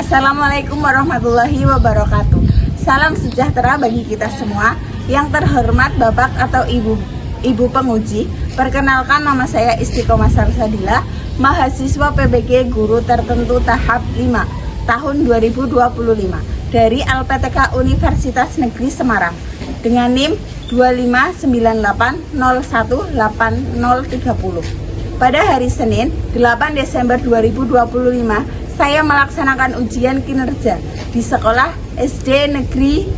Assalamualaikum warahmatullahi wabarakatuh. Salam sejahtera bagi kita semua. Yang terhormat Bapak atau Ibu penguji, perkenalkan nama saya Istiqomah Sarsadila, mahasiswa PBG Guru Tertentu tahap 5 tahun 2025 dari LPTK Universitas Negeri Semarang dengan NIM 2598018030. Pada hari Senin 8 Desember 2025 saya melaksanakan ujian kinerja di sekolah SD Negeri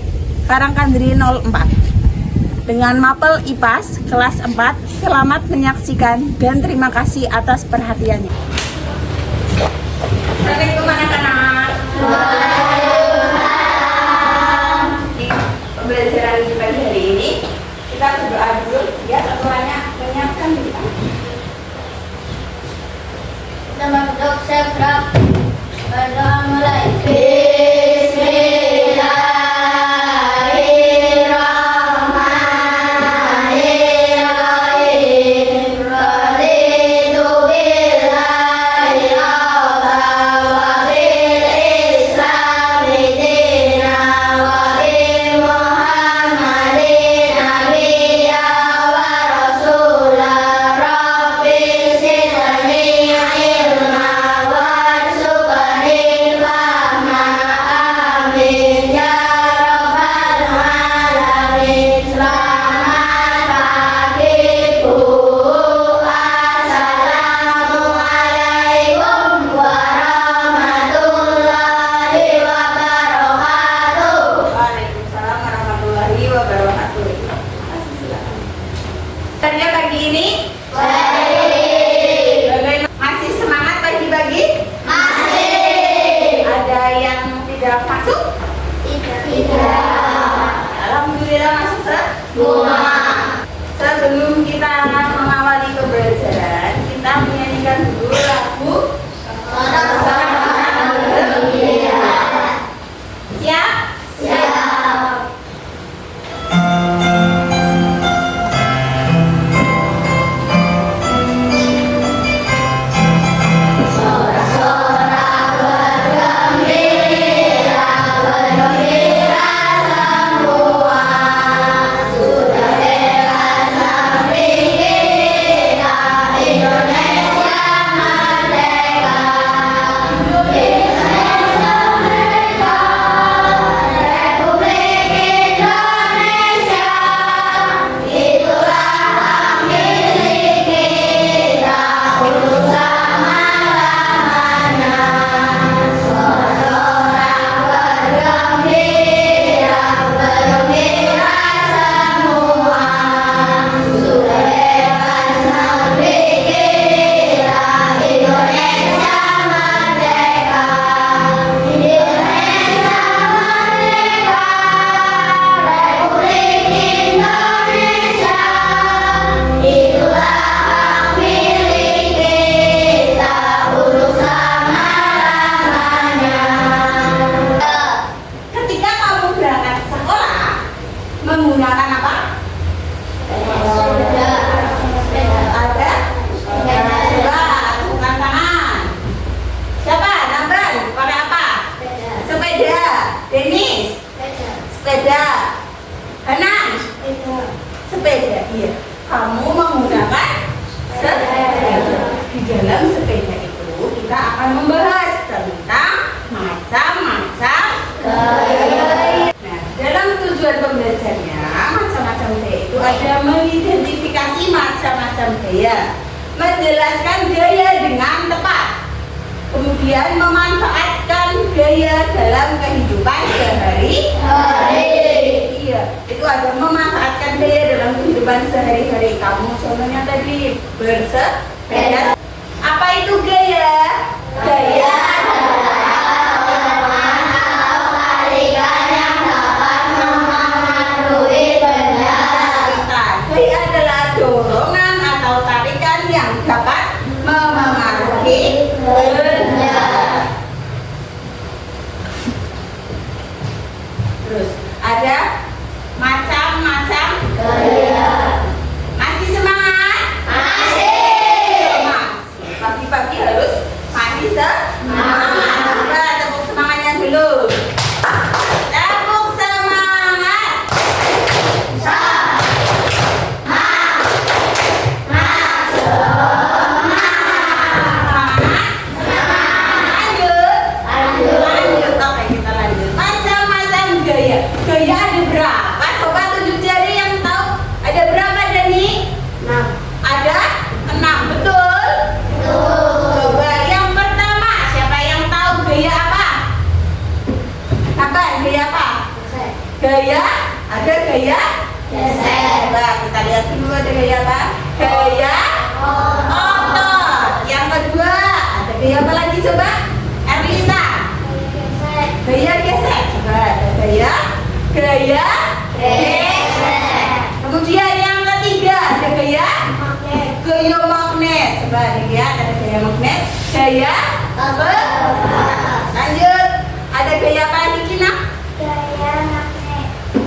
Karangkandri 04 dengan mapel IPAS kelas 4. Selamat menyaksikan dan terima kasih atas perhatiannya. Assalamualaikum anak-anak. Di pembelajaran di pagi hari ini kita berdoa dulu ya, ketuanya menyiapkan kita. Kita masuk sekrap. Berdoa mulai. Tanya pagi ini? Masih semangat pagi-pagi? Masih. Ada yang tidak masuk? Tidak. Alhamdulillah masuk Semua. Sebelum kita mengawali pembelajaran, kita menyanyikan dulu lagu. Siap? Siap. Ketika kamu berangkat sekolah, menggunakan apa? Ada? Coba acungkan tangan. Siapa? Namban, pakai apa? Sepeda. Denis? Sepeda. Hanan? Sepeda. Iya. Kamu menggunakan sepeda. Di dalam sepeda itu kita akan membahas tentang macam-macam gaya. Nah, dalam tujuan pembelajarannya, macam-macam gaya itu ada mengidentifikasi macam-macam gaya, menjelaskan gaya dengan tepat, kemudian memanfaatkan gaya dalam kehidupan sehari-hari. Iya, itu ada memanfaatkan gaya dalam kehidupan sehari-hari. Kamu contohnya tadi bersepeda. Apa itu gaya? Gaya gaya adalah dorongan atau tarikan yang dapat memengaruhi benda. Terus ada macam-macam gaya. Masih semangat? Masih. Pagi-pagi harus masih semangat. Coba tepuk semangatnya dulu. Tepuk semangat. Lanjut. Oke, kita lanjut. Macam-macam gaya. Gaya ada berapa? Coba tunjuk jari yang tahu. Ada berapa, Dani? 6. Ada 6, betul? Coba yang pertama, siapa yang tahu gaya apa? Apa? Gaya apa? Gaya? Ada gaya? Coba kita lihat dulu ada gaya apa? Gaya otot. Yang kedua, ada gaya apa lagi coba? Erlisa. Gaya gesek. Coba ada gaya gesek. Kemudian yang ketiga ada gaya magnet. Coba lihat ada gaya magnet. Gaya lanjut. Ada gaya apa lagi Kina?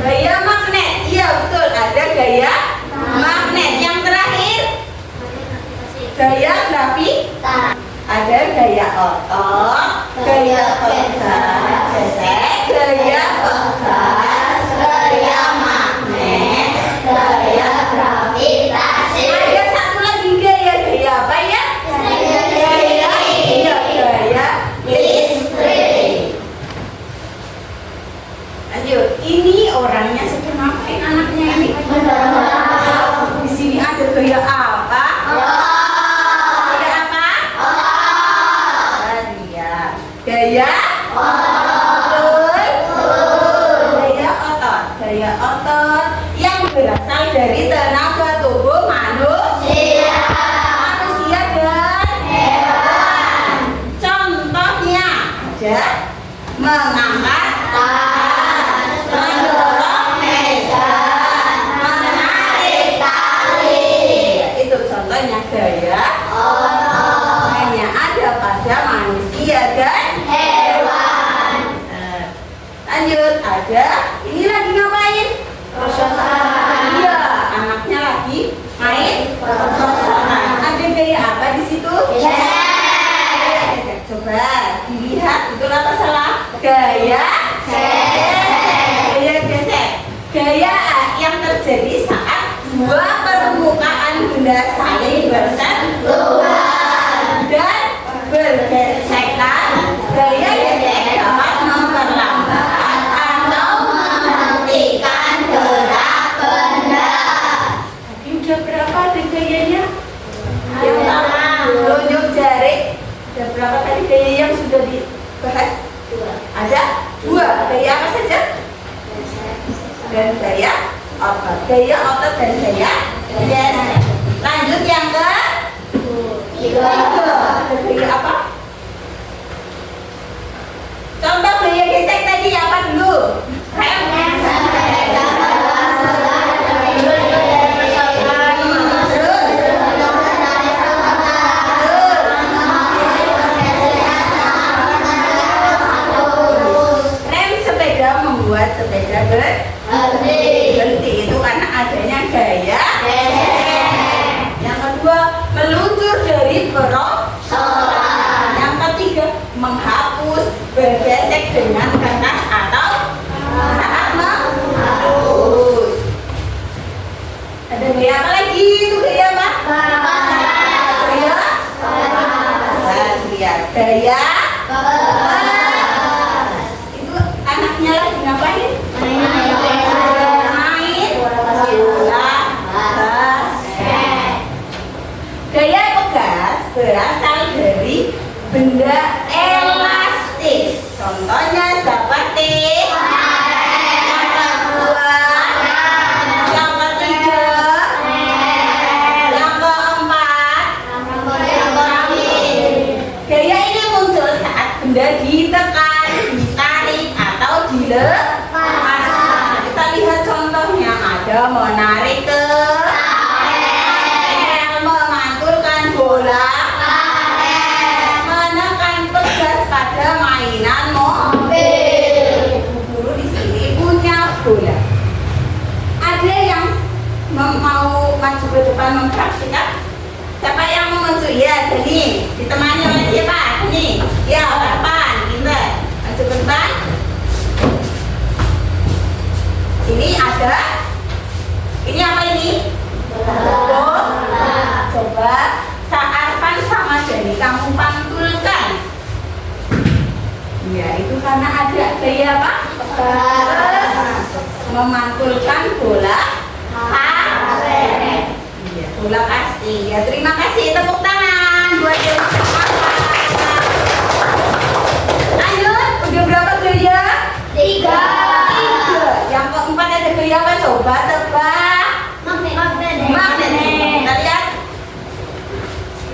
Gaya magnet. Iya betul. Ada gaya magnet. Yang terakhir gaya grafik. Ada gaya otot, gaya gesek, gaya bekas, gaya magnet, gaya gravitasi. Ada satu lagi gaya apa ya? Gaya listrik. Lanjut. Ini orangnya sedang ngapain anaknya ini? Di sini ada gaya apa? Gaya otot yang berasal dari tenaga tubuh manusia dan hewan. Contohnya ada mengangkat tas, mendorong meja, menarik tali. Itu contohnya gaya otot. Hanya ada pada manusia dan hewan. Lanjut, ada ini lagi ngapain? Iya, anaknya lagi main prosotan. Ada gaya apa di situ? Gesek. Coba dilihat, betul apa salah? Gaya gesek. Gaya yang terjadi saat dua permukaan benda saling bersentuhan dan bergesekan. Gaya gesek dapat memperlambat atau menghentikan gerak benda. Tadi udah berapa ada gayanya? Yang tahu tunjuk jari. Ada berapa tadi gaya yang sudah dibahas? Ada 2. Gaya apa saja? Dan gaya otot. Gaya otot dan gaya gesek. Lanjut yang ke 3. Ada gaya apa? Contoh gaya gesek tadi apa dulu? Rem. Rem sepeda membuat sepeda berhenti. Itu karena adanya gaya gesek. Yang kedua, meluncur dari perongsoran. Yang ketiga, menghapus, bergesek dengan kertas atau saat menghapus. Ada gaya apa lagi? Itu gaya apa? Gaya lihat. Gaya itu anaknya lagi ngapain? Main bola basket. Gaya pegas berasal dari benda elastis. Contohnya seperti yang kedua, yang ketiga, yang keempat. Gaya ini muncul saat benda ditekan, ditarik, atau dilepas. Kita lihat contohnya, ada menarik ke memantulkan bola, menekan pegas pada mainan mobil. Guru di sini punya bola. Ada yang mau maju ke depan mempraktikkan? Siapa yang mau maju? Ya, Dani. Ditemani oleh siapa? Ini. Ya, depan. Kita maju ke depan. kamu pantulkan? Ya, itu karena ada gaya apa? Memantulkan bola karet. Iya, bola kasti. Ya, terima kasih. Tepuk tangan buat yang semangat. Lanjut, udah berapa gaya? 3. Yang keempat ada gaya apa? Coba tebak. Magnet. Magnet. Kita lihat.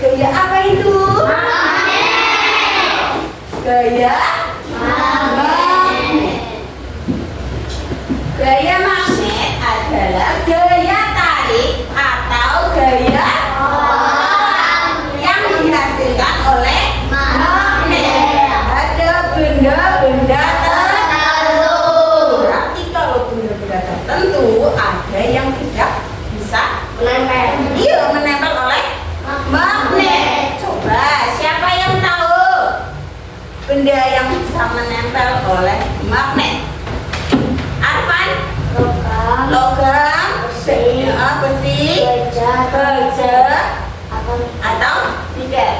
Gaya apa itu? Gaya magnet. Gaya magnet adalah gaya tarik atau gaya yang dihasilkan oleh magnet. Ada benda-benda tertentu. Berarti kalau benda-benda tertentu ada yang tidak bisa Menempel. iya menempel oleh magnet. Coba siapa yang tahu benda yang bisa menempel oleh magnet? Arfan? Logam, Besi. besi, baja, atau tidak.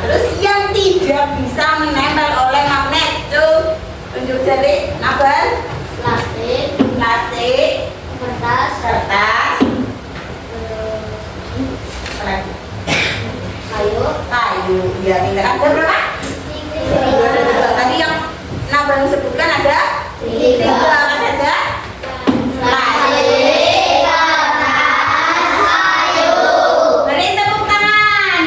Terus yang tidak bisa menempel oleh magnet, tuh tunjuk jari. Nabal, Plastik. plastik, Kertas. kertas, Kayu. kayu. Ya, pintar. Ada berapa? Dua. Tadi yang Nabal sebutkan ada tiga. Apa saja? Plastik. Kertas. Kayu. Beri tepuk tangan.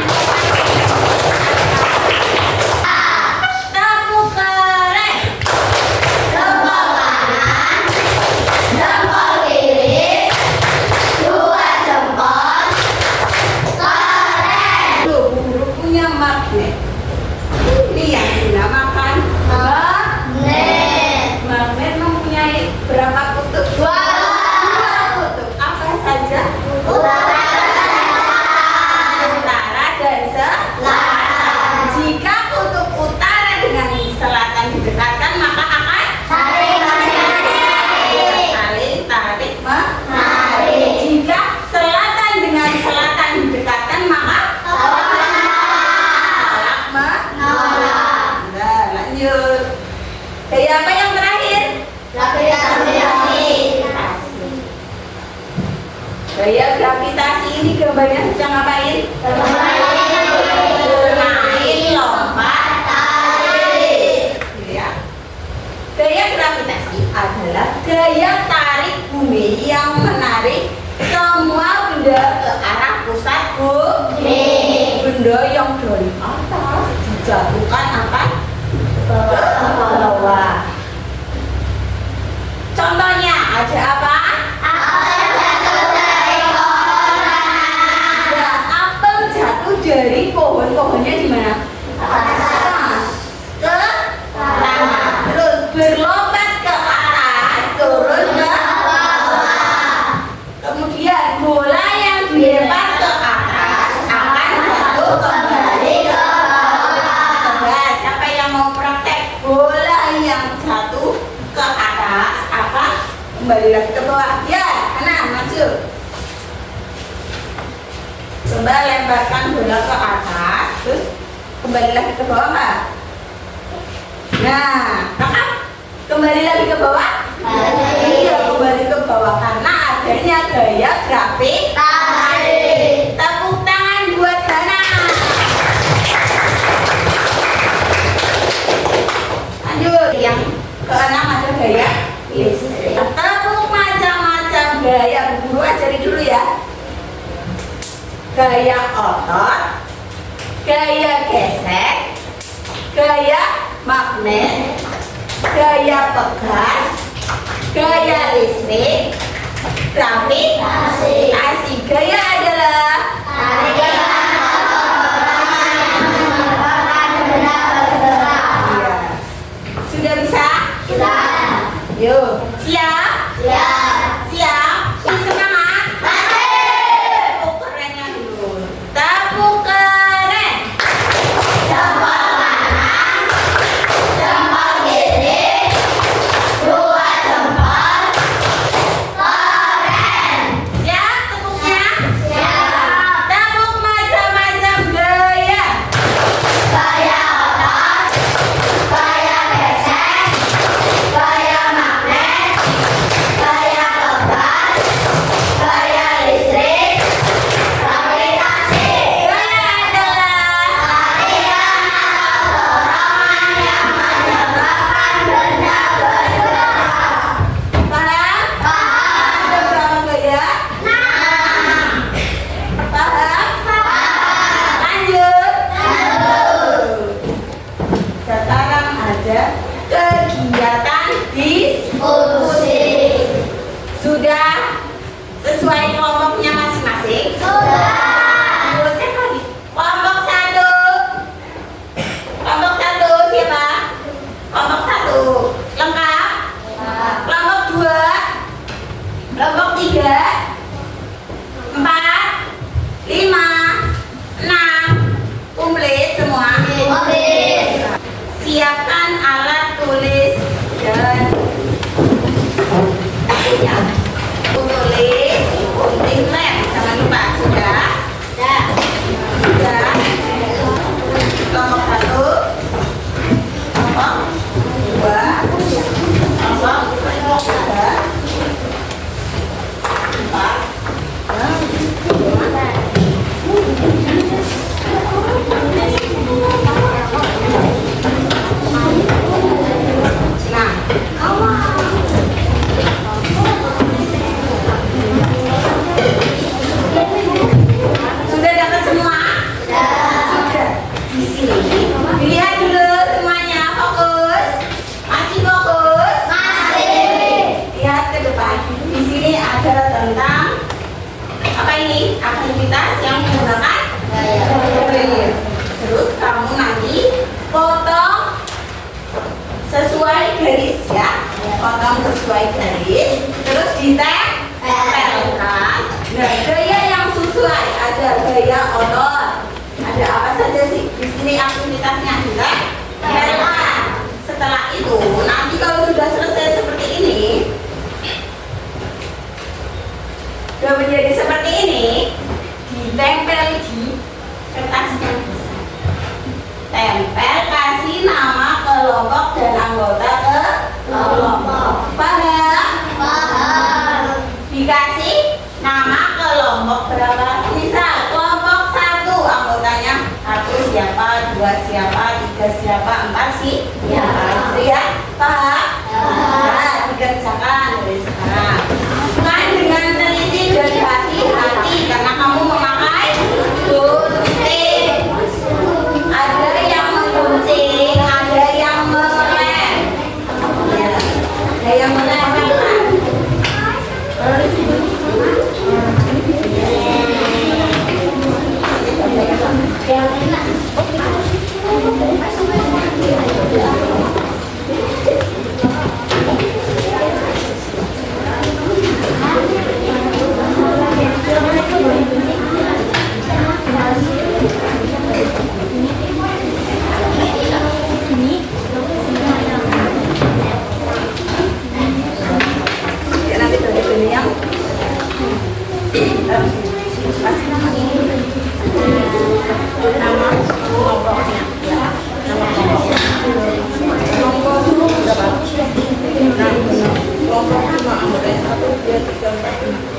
Tepuk keren. Jempol kanan. Jempol kiri. 2 jempol. Keren. Tuh, guru punya magnet. Ini yang dinamakan Magnet. magnet mempunyai berapa kutub? 2. Kutub. Apa saja? Utara. Utara dan selatan. Jika kutub utara dengan selatan didekatkan, maka akan Saling menarik. saling tarik Menarik. Jika selatan dengan selatan didekatkan, maka tolak Nolak. Nah, lanjut. Gaya apa yang terakhir? Gravitasi. Gaya gravitasi ini gambarnya sedang ngapain? Bermain lompat tarik. Ya. Gaya gravitasi adalah gaya tarik bumi yang menarik semua benda ke arah pusat bumi. Benda yang dari atas dijatuhkan akan ke bawah. Contohnya ada apa? Ada apel jatuh dari pohon-pohonnya di mana? Atas. Ke tanah. Terus berlompat ke atas, turun ke bawah. Kemudian bola yang dilempar ke atas akan jatuh kembali ke bawah. Coba siapa yang mau praktek bola yang jatuh ke atas akan kembali lagi ke bawah? Ya, Hana, maju. Coba lemparkan bola ke atas, terus kembali lagi ke bawah nggak? Nah, kakak kembali lagi ke bawah? Iya, kembali ke bawah karena adanya gaya gravitasi. Tepuk tangan buat Hana. Lanjut, yang keenam ada gaya listrik. Tepuk macam-macam gaya. Guru ajari dulu ya. Gaya otot, gaya gesek, gaya magnet, gaya pegas, gaya listrik, gravitasi. Gaya adalah iya. Sudah bisa? Yuk, siap? Siap? Semangat? Tepuk kerennya dulu. Tepuk keren. Siap tepuknya? Siapkan alat tulis dan ya, tulis, gunting lem, jangan lupa. Sudah? Sudah. Kelompok 1, kelompok 2, kelompok 3, 4, sudah dapat semua? Sudah. Di sini dilihat dulu semuanya, fokus. Masih fokus? Lihat ke depan. Di sini ada tentang apa ini? Aktivitas yang menggunakan braille. Terus kamu nanti potong sesuai garis ya. Potong sesuai garis. Terus ditempelkan. Nah, gaya yang sesuai, ada gaya otot. Ada apa saja sih? Di sini aktivitasnya ditempelkan. Setelah itu, nanti kalau sudah selesai seperti ini, sudah menjadi seperti ini, ditempel di kertas yang besar. Tempel, kasih nama kelompok dan anggota ke kelompok. Paham? Dikasih nama kelompok berapa? Misal kelompok 1 anggotanya 1 siapa, 2 siapa, 3 siapa, 4 siapa. Gitu ya? Paham? Nah, dikerjakan dari sekarang. Main dengan teliti dan hati-hati karena kamu memakai gunting. Ada yang menggunting, ada yang melem. Ya, ada yang melemkan. Ya, nanti bagi yang kasih nama kelompoknya ya, nama kelompoknya kelompok berapa? Kelompok 5 anggotanya 1, 2, 3, 4, 5.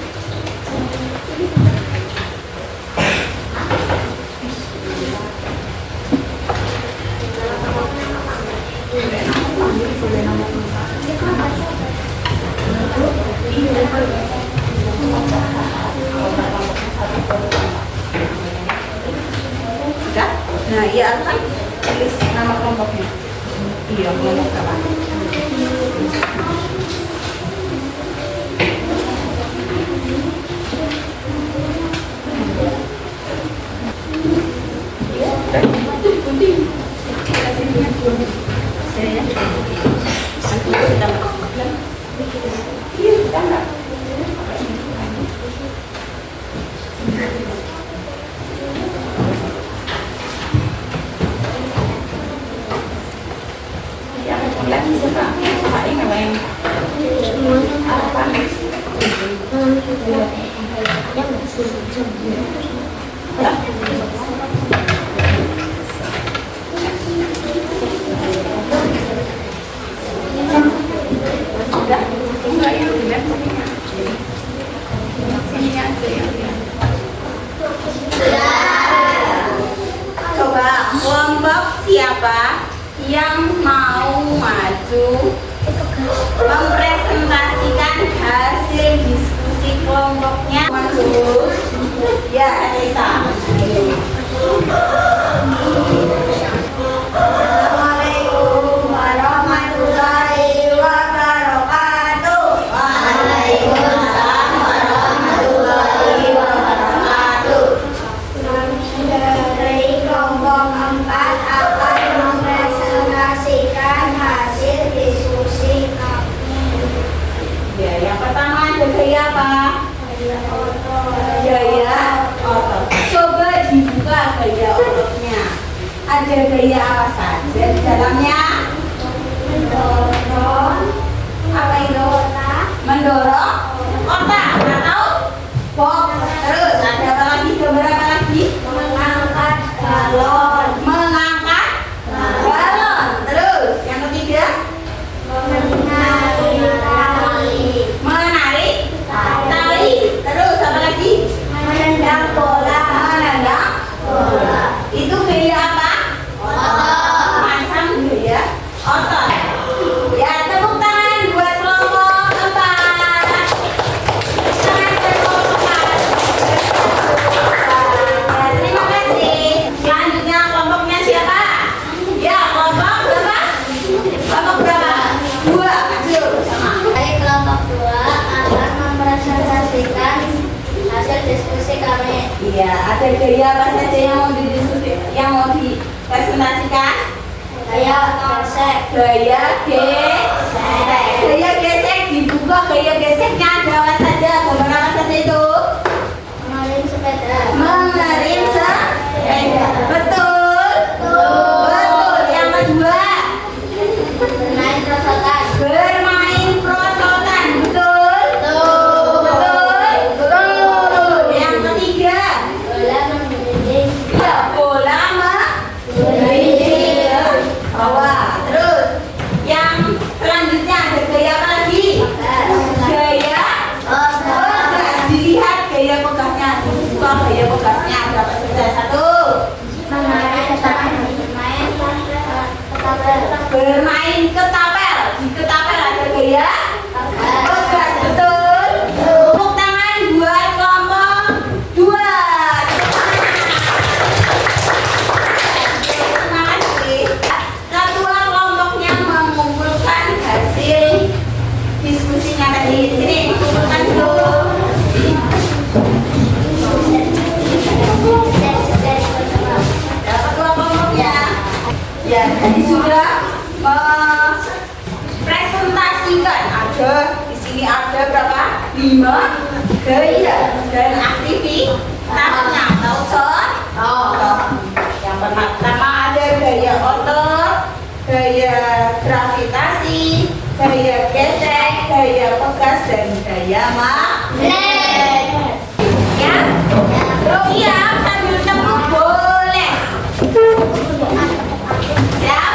Sudah? Nah, iya kan tulis nama kelompoknya. Iya, kelompok berapa? Coba kelompok siapa yang mau maju mempresentasikan hasil diskusi kelompoknya? Maju. Ya, Anita. Assalamualaikum warahmatullahi wabarakatuh. Waalaikumsalam warahmatullahi wabarakatuh. Dari kelompok 4 akan mempresentasikan hasil diskusi kami. Ya, yang pertama ada gaya apa? Gaya otot. Coba dibuka gaya otot. gaya apa saja di dalamnya? Mendorong. Apa itu? Mendorong otak atau box. Terus ada apa lagi? Gambar apa lagi? Mengangkat galon. Mengangkat galon. Terus yang ketiga? Menarik tali. Menarik tali. Terus apa lagi? Menendang bola. Menendang bola. Itu gaya apa? Otot. Macam gaya otot. Ya, tepuk tangan buat kelompok 4. Tangan kelompok 4. Ya, terima kasih. Selanjutnya kelompoknya siapa? Ya, kelompok berapa? Kelompok berapa? 2. Maju sama. Baik, kelompok 2 akan mempresentasikan hasil diskusi kami. Iya, ada gaya apa saja yang mau didiskusi, yang mau dipresentasikan? Gaya gesek. Gaya gesek. Gaya gesek dibuka, gaya geseknya ada apa saja? Gambar apa saja itu? Mengirim sepeda. Mengerim sepeda. Betul. Betul. Yang kedua, Bermain perosotan. bermain prosotan. Betul. Betul. Yang ketiga, Bola menggelinding. ya bola menggelinding. Bawah. Terus yang selanjutnya ada gaya apa lagi? Gaya pegas. Dilihat gaya pegasnya. Dibuka gaya pegasnya ada apa saja? 1. Bermain ketapel. Di ketapel ada gaya pegas. Betul. Tepuk tangan buat kelompok 2. Terima kasih. Ketua kelompoknya mengumpulkan hasil diskusinya tadi. Sini, kumpulkan dulu. Ya, ketua kelompoknya. Ya, tadi sudah presentasikan. Ada di sini ada berapa? 5 gaya dan aktivitasnya. Tahu Son? Yang pertama ada gaya otot, gaya gravitasi, gaya gesek, gaya pegas, dan gaya magnet. Ya? Siap sambil tepuk boleh. Siap?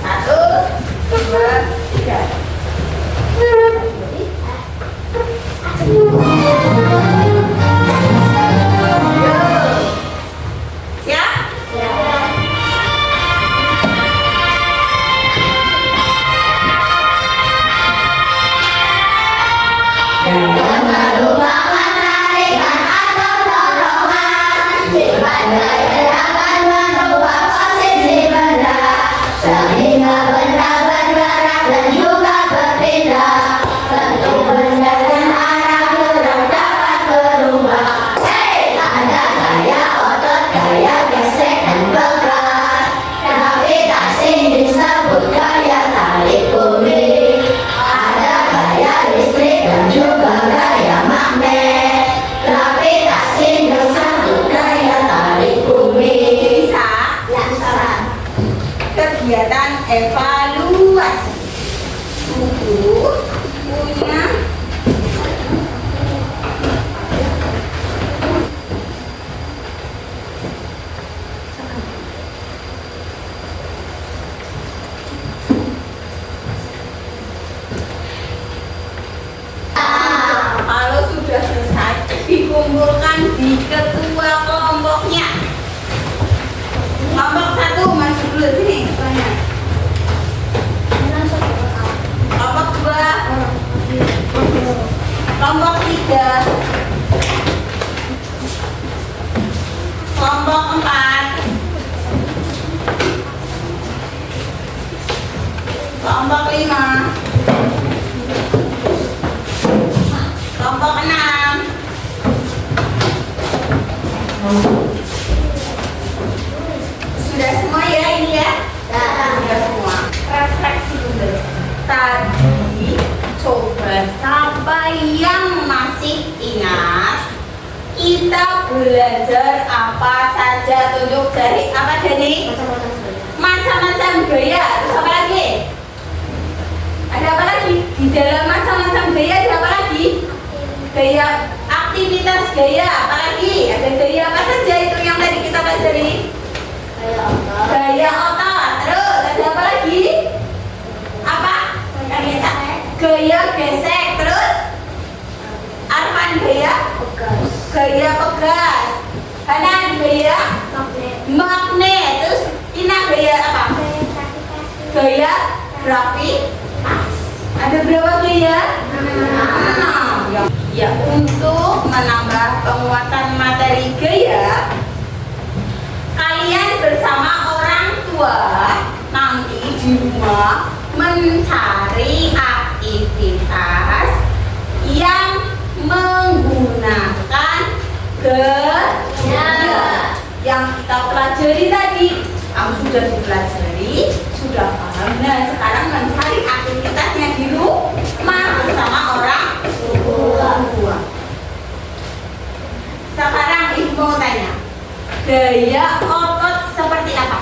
1, 2, 3. Siap? Bisa kegiatan evaluasi. Buku punya kalau sudah selesai dikumpulkan di ketua kelompoknya. Kelompok 1 masuk dulu sini. Kelompok 2, kelompok 3, kelompok 4, kelompok 5, kelompok 6, sudah semua ya ini ya? Sudah semua. Refleksi dulu. Tadi coba sampai yang masih ingat kita belajar apa saja saja tunjuk jari. Apa Dani? Macam-macam gaya. Terus apa lagi? Ada apa lagi? Di dalam macam-macam gaya ada apa lagi? Gaya aktivitas gaya. Apa lagi? Ada gaya apa saja itu yang tadi kita pelajari? Gaya otot. Terus ada apa lagi? Apa? Gaya gesek. Terus Arfan gaya? Gaya pegas. Hanan gaya? Magnet. Terus Ina gaya apa? Gaya grafitas. Ada berapa gaya? 6. Ya, untuk menambah penguatan materi gaya, kalian bersama orang tua nanti di rumah mencari aktivitas yang menggunakan gaya yang kita pelajari tadi. Kamu sudah dipelajari, sudah paham. Nah, sekarang mencari aktivitasnya di rumah bersama orang tua. Sekarang ibu mau tanya, gaya otot seperti apa?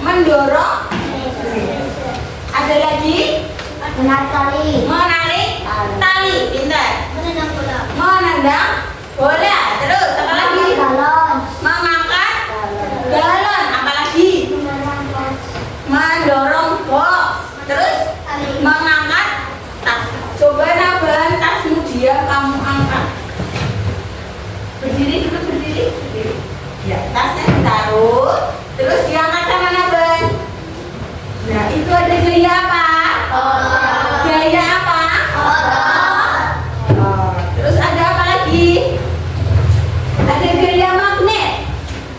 Mendorong. Ada lagi? Menarik tali. Pintar. Menendang bola. Terus apa lagi? Mengangkat galon. Apa lagi? Mendorong box. Terus mengangkat tas. Coba naban tasmu dia kamu angkat. Berdiri dulu, berdiri. Ya, tasnya ditaruh. Terus diangkat sama naban. Nah, itu ada gaya apa? Gaya apa? Terus ada apa lagi? Ada gaya magnet.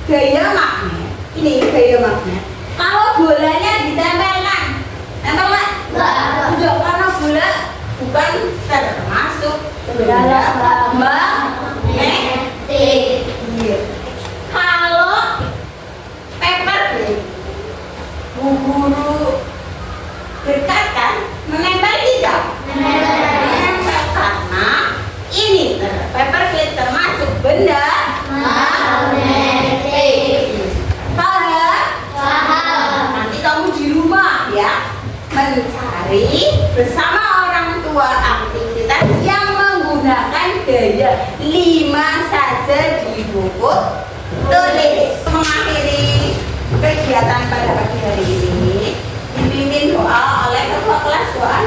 Gaya magnet. Ini gaya magnet. Kalau bolanya ditempelkan, tempel nggak? Enggak, karena bola bukan termasuk benda magnetik. Iya. Kalau paperclip, bu guru berkata menempel tidak? Menempel karena ini paperclip termasuk benda magnetik. Paham? Nanti kamu di rumah ya mencari bersama orang tua aktivitas yang menggunakan gaya 5 saja di buku tulis. Mengakhiri kegiatan pada pagi hari ini dipimpin doa oleh ketua kelas doa.